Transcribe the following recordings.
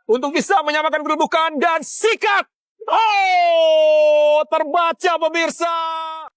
untuk bisa menyamakan kedudukan dan sikat. Oh, terbaca pemirsa.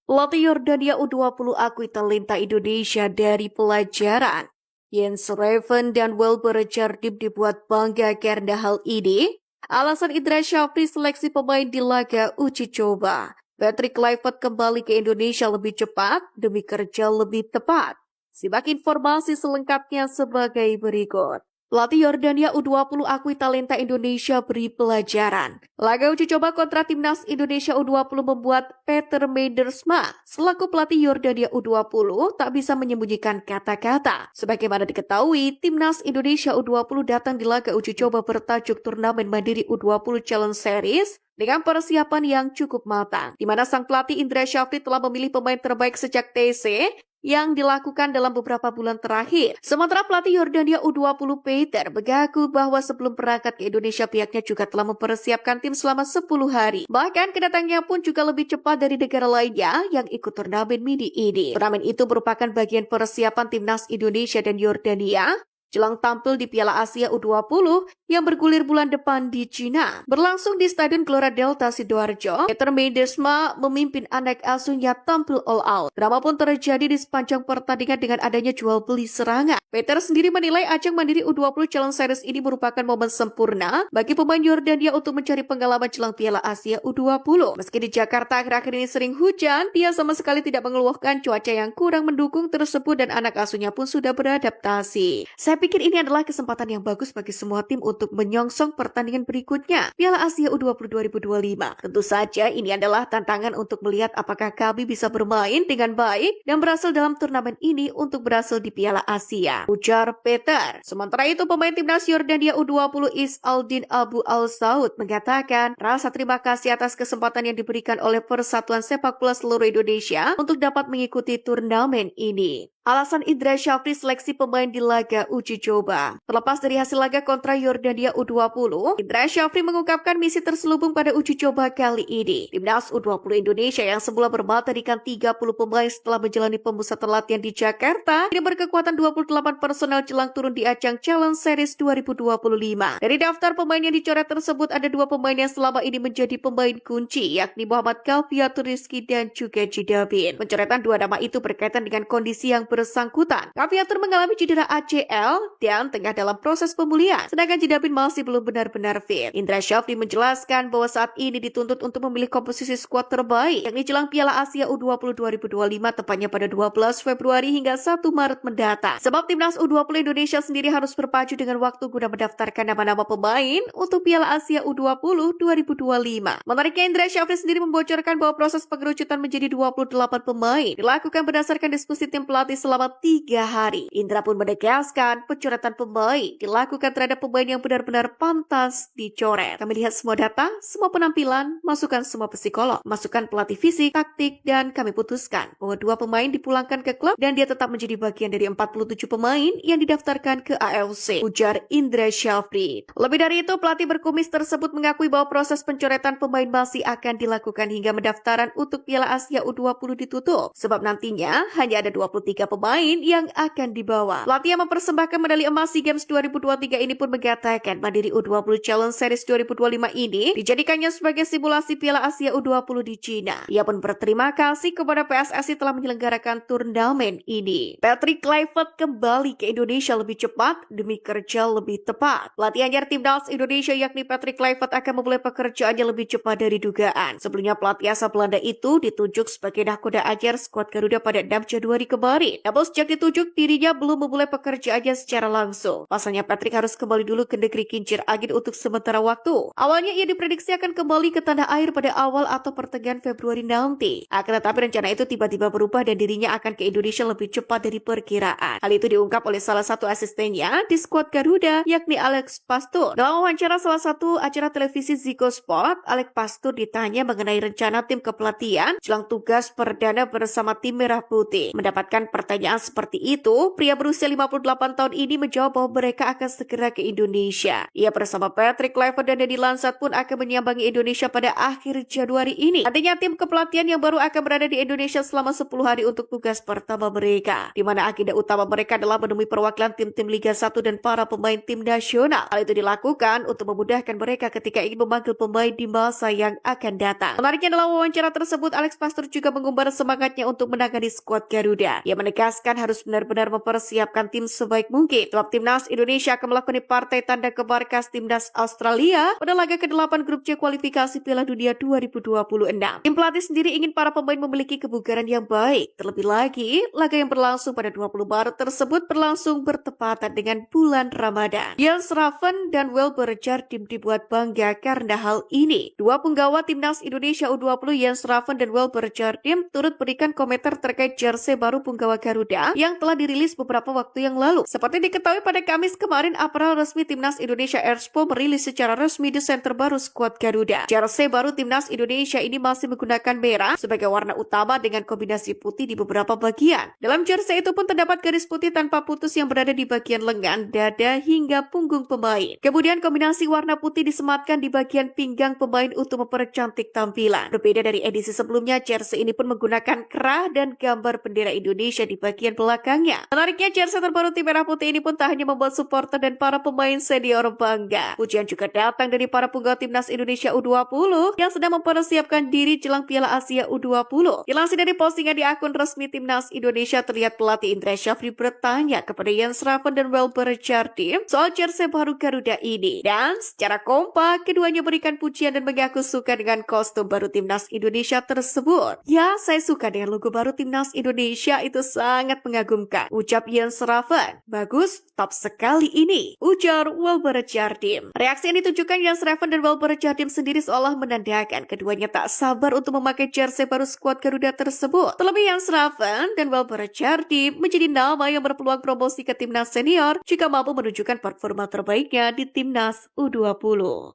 Pelatih Yordania U20 akui talenta Indonesia dari pelajaran. Jens Reven dan Welber Jardim dibuat bangga karena hal ini. Alasan Indra Syafri seleksi pemain di laga uji coba. Patrick Kluivert kembali ke Indonesia lebih cepat demi kerja lebih tepat. Simak informasi selengkapnya sebagai berikut. Pelatih Yordania U20 akui talenta Indonesia beri pelajaran. Laga uji coba kontra timnas Indonesia U20 membuat Peter Meidersma selaku pelatih Yordania U20 tak bisa menyembunyikan kata-kata. Sebagaimana diketahui, timnas Indonesia U20 datang di laga uji coba bertajuk Turnamen Mandiri U20 Challenge Series dengan persiapan yang cukup matang, di mana sang pelatih Indra Syafri telah memilih pemain terbaik sejak TC yang dilakukan dalam beberapa bulan terakhir. Sementara pelatih Yordania U20 Peter mengaku bahwa sebelum berangkat ke Indonesia pihaknya juga telah mempersiapkan tim selama 10 hari. Bahkan kedatangannya pun juga lebih cepat dari negara lainnya yang ikut turnamen mini ini. Turnamen itu merupakan bagian persiapan timnas Indonesia dan Yordania jelang tampil di Piala Asia U20 yang bergulir bulan depan di Cina. Berlangsung di Stadion Gelora Delta Sidoarjo, Peter Meidersma memimpin anak asuhnya tampil all out. Drama pun terjadi di sepanjang pertandingan dengan adanya jual beli serangan. Peter sendiri menilai ajang Mandiri U20 Challenge Series ini merupakan momen sempurna bagi pemain Yordania untuk mencari pengalaman jelang Piala Asia U20. Meski di Jakarta akhir-akhir ini sering hujan, dia sama sekali tidak mengeluhkan cuaca yang kurang mendukung tersebut dan anak asuhnya pun sudah beradaptasi. Saya pikir ini adalah kesempatan yang bagus bagi semua tim untuk menyongsong pertandingan berikutnya, Piala Asia U20 2025. Tentu saja ini adalah tantangan untuk melihat apakah kami bisa bermain dengan baik dan berhasil dalam turnamen ini untuk berhasil di Piala Asia, ujar Peter. Sementara itu, pemain timnas Yordania U20 Isaldin Abu Al-Saud mengatakan rasa terima kasih atas kesempatan yang diberikan oleh Persatuan Sepak Bola Seluruh Indonesia untuk dapat mengikuti turnamen ini. Alasan Indra Syafri seleksi pemain di laga uji coba. Terlepas dari hasil laga kontra Yordania U20, Indra Syafri mengungkapkan misi terselubung pada uji coba kali ini. Timnas U20 Indonesia yang semula bermaterikan 30 pemain setelah menjalani pemusatan latihan di Jakarta, kini berkekuatan 28 personel jelang turun di ajang Challenge Series 2025. Dari daftar pemain yang dicoret tersebut ada 2 pemain yang selama ini menjadi pemain kunci, yakni Muhammad Kalfiatur Rizky dan juga Jidabin. Pencoretan 2 nama itu berkaitan dengan kondisi yang bersangkutan. Kalfiatur mengalami cedera ACL dan tengah dalam proses pemulihan, sedangkan Jidabin masih belum benar-benar fit. Indra Syafri menjelaskan bahwa saat ini dituntut untuk memilih komposisi skuad terbaik, yakni jelang Piala Asia U20 2025 tepatnya pada 12 Februari hingga 1 Maret mendatang. Sebab timnas U20 Indonesia sendiri harus berpacu dengan waktu guna mendaftarkan nama-nama pemain untuk Piala Asia U20 2025. Menariknya, Indra Syafri sendiri membocorkan bahwa proses pengerucutan menjadi 28 pemain dilakukan berdasarkan diskusi tim pelatih selama 3 hari. Indra pun menegaskan pencoretan pemain dilakukan terhadap pemain yang benar-benar pantas dicoret. Kami lihat semua data, semua penampilan, masukan semua psikolog, masukan pelatih fisik, taktik, dan kami putuskan bahwa 2 pemain dipulangkan ke klub dan dia tetap menjadi bagian dari 47 pemain yang didaftarkan ke AFC, ujar Indra Syafri. Lebih dari itu, pelatih berkumis tersebut mengakui bahwa proses pencoretan pemain masih akan dilakukan hingga pendaftaran untuk Piala Asia U20 ditutup, sebab nantinya hanya ada 23 pemain yang akan dibawa. Pelatih yang mempersembahkan medali emas SEA Games 2023 ini pun mengatakan Mandiri U20 Challenge Series 2025 ini dijadikannya sebagai simulasi Piala Asia U20 di Cina. Ia pun berterima kasih kepada PSSI telah menyelenggarakan turnamen ini. Patrick Kluivert kembali ke Indonesia lebih cepat demi kerja lebih tepat. Pelatih anyar timnas Indonesia yakni Patrick Kluivert akan memulai pekerjaannya lebih cepat dari dugaan. Sebelumnya pelatih asal Belanda itu ditunjuk sebagai nahkoda anyar skuad Garuda pada 6 Januari kemarin. Namun sejak ditunjuk, dirinya belum memulai pekerjaannya secara langsung. Pasalnya Patrick harus kembali dulu ke negeri kincir angin untuk sementara waktu. Awalnya ia diprediksi akan kembali ke tanah air pada awal atau pertengahan Februari nanti. Akan tetapi rencana itu tiba-tiba berubah dan dirinya akan ke Indonesia lebih cepat dari perkiraan. Hal itu diungkap oleh salah satu asistennya di skuad Garuda, yakni Alex Pastur. Dalam wawancara salah satu acara televisi Ziko Sport, Alex Pastur ditanya mengenai rencana tim kepelatihan jelang tugas perdana bersama tim Merah Putih. Mendapatkan pertanyaan pertanyaan seperti itu, pria berusia 58 tahun ini menjawab bahwa mereka akan segera ke Indonesia. Ia bersama Patrick Kluivert dan Denny Lansat pun akan menyambangi Indonesia pada akhir Januari ini. Nantinya tim kepelatihan yang baru akan berada di Indonesia selama 10 hari untuk tugas pertama mereka, di mana agenda utama mereka adalah menemui perwakilan tim-tim Liga 1 dan para pemain tim nasional. Hal itu dilakukan untuk memudahkan mereka ketika ingin memanggil pemain di masa yang akan datang. Menariknya dalam wawancara tersebut, Alex Pastur juga mengumbar semangatnya untuk menangani skuad Garuda. Ia menegaskan harus benar-benar mempersiapkan tim sebaik mungkin. Sebab timnas Indonesia akan melakoni partai tanda ke markas timnas Australia pada laga ke-8 grup C kualifikasi Piala Dunia 2026. Tim pelatih sendiri ingin para pemain memiliki kebugaran yang baik. Terlebih lagi, laga yang berlangsung pada 20 Maret tersebut berlangsung bertepatan dengan bulan Ramadan. Jens Raven dan Welber Jardim dibuat bangga karena hal ini. Dua penggawa timnas Indonesia U20 Jens Raven dan Welber Jardim turut berikan komentar terkait jersey baru punggawa Garuda yang telah dirilis beberapa waktu yang lalu. Seperti diketahui pada Kamis kemarin, aparel resmi timnas Indonesia Erspo merilis secara resmi desain terbaru skuad Garuda. Jersey baru timnas Indonesia ini masih menggunakan merah sebagai warna utama dengan kombinasi putih di beberapa bagian. Dalam jersey itu pun terdapat garis putih tanpa putus yang berada di bagian lengan, dada hingga punggung pemain. Kemudian kombinasi warna putih disematkan di bagian pinggang pemain untuk mempercantik tampilan. Berbeda dari edisi sebelumnya, jersey ini pun menggunakan kerah dan gambar bendera Indonesia di bagian belakangnya. Menariknya, jersey terbaru tim merah putih ini pun tak hanya membuat supporter dan para pemain senior bangga. Pujian juga datang dari para punggawa timnas Indonesia U20 yang sedang mempersiapkan diri jelang Piala Asia U20. Dilansir dari postingan di akun resmi timnas Indonesia, terlihat pelatih Indra Syafri bertanya kepada Jens Raven dan Welber Jardim soal jersey baru Garuda ini. Dan secara kompak, keduanya berikan pujian dan mengaku suka dengan kostum baru timnas Indonesia tersebut. Ya, saya suka dengan logo baru timnas Indonesia, itu sangat mengagumkan, ucap Jens Raven. Bagus, top sekali ini, ujar Welber Jardim. Reaksi yang ditunjukkan Jens Raven dan Welber Jardim sendiri seolah menandakan keduanya tak sabar untuk memakai jersey baru skuad Garuda tersebut. Terlebih Jens Raven dan Welber Jardim menjadi nama yang berpeluang promosi ke timnas senior jika mampu menunjukkan performa terbaiknya di timnas U20.